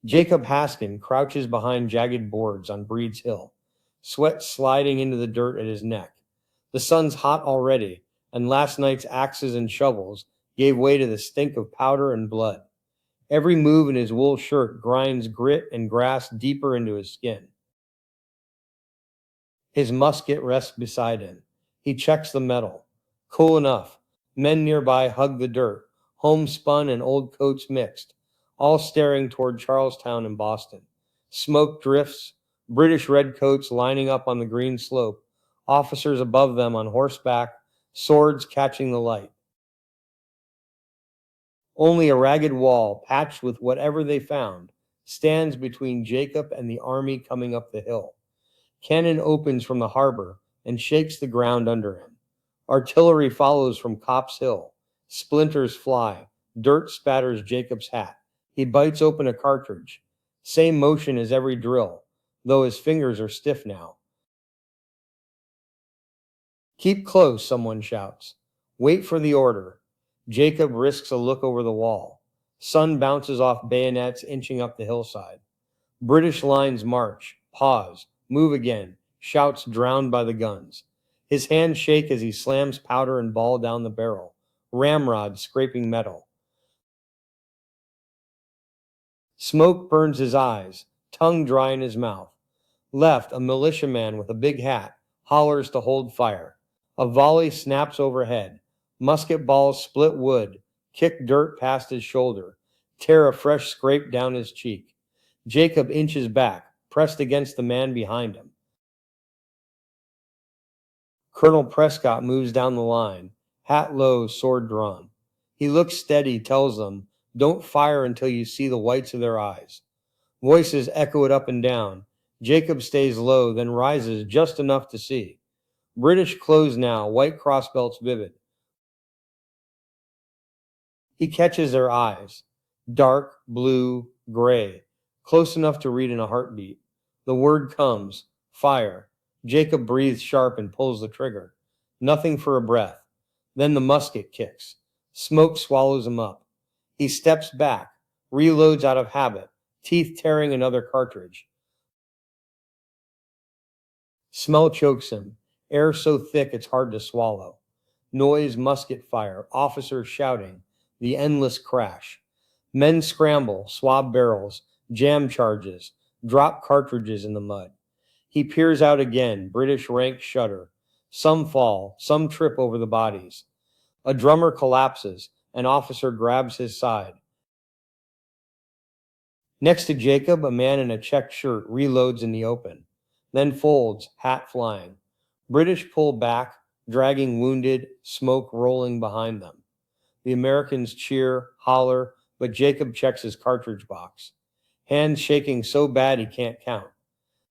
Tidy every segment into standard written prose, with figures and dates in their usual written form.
Jacob Haskin crouches behind jagged boards on Breed's Hill, sweat sliding into the dirt at his neck. The sun's hot already, and last night's axes and shovels gave way to the stink of powder and blood. Every move in his wool shirt grinds grit and grass deeper into his skin. His musket rests beside him. He checks the metal. Cool enough. Men nearby hug the dirt, homespun and old coats mixed, all staring toward Charlestown and Boston. Smoke drifts, British redcoats lining up on the green slope, officers above them on horseback, swords catching the light. Only a ragged wall, patched with whatever they found, stands between Jacob and the army coming up the hill. Cannon opens from the harbor and shakes the ground under him. Artillery follows from Copp's Hill. Splinters fly. Dirt spatters Jacob's hat. He bites open a cartridge. Same motion as every drill, though his fingers are stiff now. Keep close, someone shouts. Wait for the order. Jacob risks a look over the wall. Sun bounces off bayonets inching up the hillside. British lines march, pause, move again, shouts drowned by the guns. His hands shake as he slams powder and ball down the barrel, ramrods scraping metal. Smoke burns his eyes, tongue dry in his mouth. Left, a militiaman with a big hat hollers to hold fire. A volley snaps overhead. Musket balls split wood, kick dirt past his shoulder, tear a fresh scrape down his cheek. Jacob inches back, pressed against the man behind him. Colonel Prescott moves down the line, hat low, sword drawn. He looks steady, tells them, "Don't fire until you see the whites of their eyes." Voices echo it up and down. Jacob stays low, then rises just enough to see. British clothes now, white crossbelts vivid. He catches their eyes. Dark, blue, gray, close enough to read in a heartbeat. The word comes, fire. Jacob breathes sharp and pulls the trigger. Nothing for a breath. Then the musket kicks. Smoke swallows him up. He steps back, reloads out of habit, teeth tearing another cartridge. Smell chokes him, air so thick it's hard to swallow. Noise, musket fire, officers shouting, the endless crash. Men scramble, swab barrels, jam charges, drop cartridges in the mud. He peers out again, British ranks shudder. Some fall, some trip over the bodies. A drummer collapses, an officer grabs his side. Next to Jacob, a man in a checked shirt reloads in the open, then folds, hat flying. British pull back, dragging wounded, smoke rolling behind them. The Americans cheer, holler, but Jacob checks his cartridge box. Hands shaking so bad he can't count.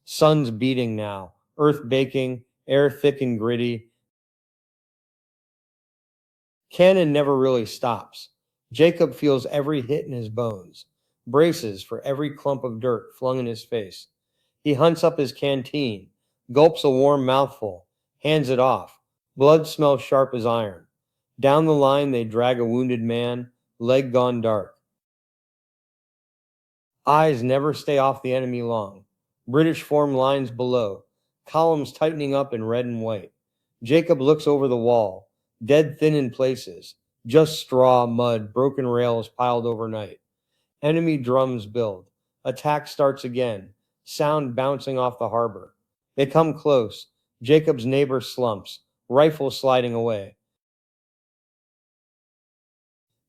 Sun's beating now, earth baking, air thick and gritty. Cannon never really stops. Jacob feels every hit in his bones, braces for every clump of dirt flung in his face. He hunts up his canteen, gulps a warm mouthful, hands it off. Blood smells sharp as iron. Down the line they drag a wounded man, leg gone dark. Eyes never stay off the enemy long. British form lines below, columns tightening up in red and white. Jacob looks over the wall, dead thin in places, just straw, mud, broken rails piled overnight. Enemy drums build. Attack starts again, sound bouncing off the harbor. They come close. Jacob's neighbor slumps, rifle sliding away.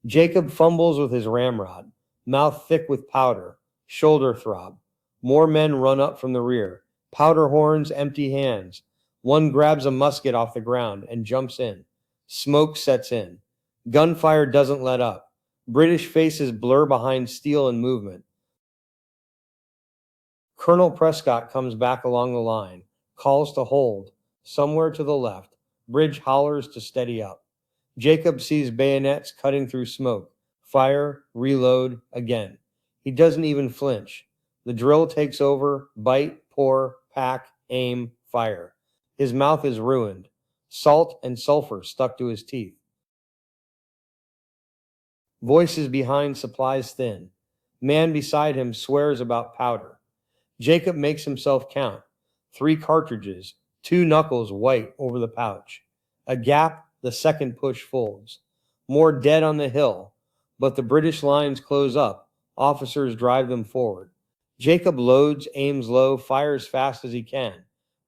Jacob fumbles with his ramrod, mouth thick with powder, shoulder throb. More men run up from the rear, powder horns, empty hands. One grabs a musket off the ground and jumps in. Smoke sets in. Gunfire doesn't let up. British faces blur behind steel and movement. Colonel Prescott comes back along the line, calls to hold. Somewhere to the left, Bridge hollers to steady up. Jacob sees bayonets cutting through smoke. Fire, reload, again. He doesn't even flinch. The drill takes over, bite, pour, pack, aim, fire. His mouth is ruined. Salt and sulfur stuck to his teeth. Voices behind, supplies thin. Man beside him swears about powder. Jacob makes himself count. 3 cartridges, 2 knuckles white over the pouch. A gap, the second push folds. More dead on the hill, but the British lines close up. Officers drive them forward. Jacob loads, aims low, fires fast as he can.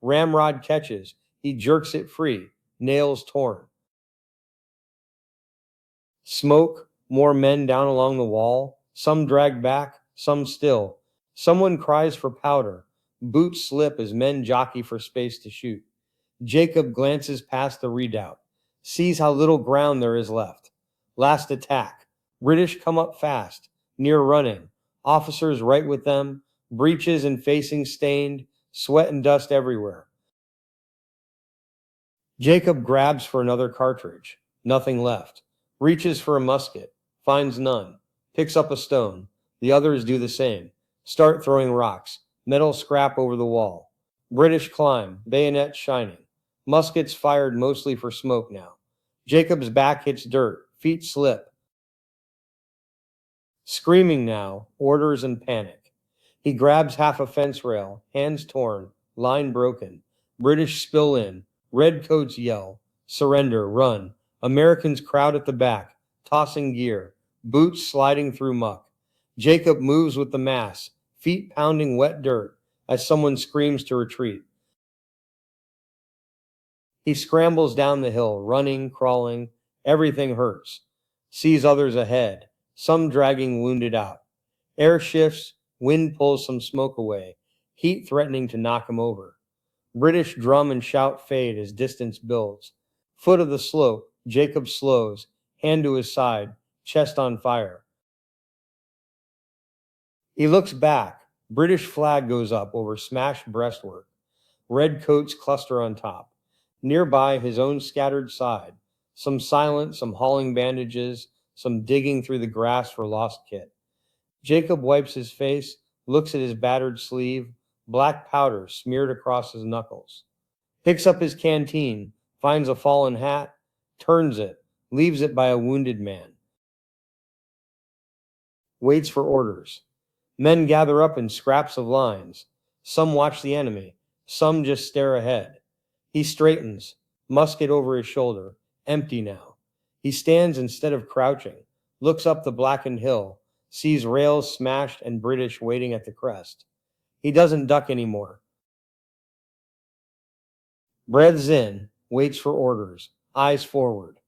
Ramrod catches. He jerks it free. Nails torn. Smoke, more men down along the wall. Some dragged back, some still. Someone cries for powder. Boots slip as men jockey for space to shoot. Jacob glances past the redoubt, sees how little ground there is left. Last attack. British come up fast, near running. Officers right with them, breeches and facing stained, sweat and dust everywhere. Jacob grabs for another cartridge. Nothing left. Reaches for a musket. Finds none. Picks up a stone. The others do the same. Start throwing rocks. Metal scrap over the wall. British climb. Bayonets shining. Muskets fired mostly for smoke now. Jacob's back hits dirt. Feet slip. Screaming now. Orders and panic. He grabs half a fence rail. Hands torn. Line broken. British spill in. Redcoats yell. Surrender. Run. Americans crowd at the back. Tossing gear. Boots sliding through muck. Jacob moves with the mass. Feet pounding wet dirt as someone screams to retreat. He scrambles down the hill, running, crawling. Everything hurts. Sees others ahead, some dragging wounded out. Air shifts, wind pulls some smoke away, heat threatening to knock him over. British drum and shout fade as distance builds. Foot of the slope, Jacob slows, hand to his side, chest on fire. He looks back. British flag goes up over smashed breastwork. Red coats cluster on top. Nearby, his own scattered side. Some silent, some hauling bandages, some digging through the grass for lost kit. Jacob wipes his face, looks at his battered sleeve, black powder smeared across his knuckles. Picks up his canteen, finds a fallen hat, turns it, leaves it by a wounded man. Waits for orders. Men gather up in scraps of lines. Some watch the enemy. Some just stare ahead. He straightens, musket over his shoulder, empty now. He stands instead of crouching, looks up the blackened hill, sees rails smashed and British waiting at the crest. He doesn't duck anymore. Breathes in, waits for orders, eyes forward.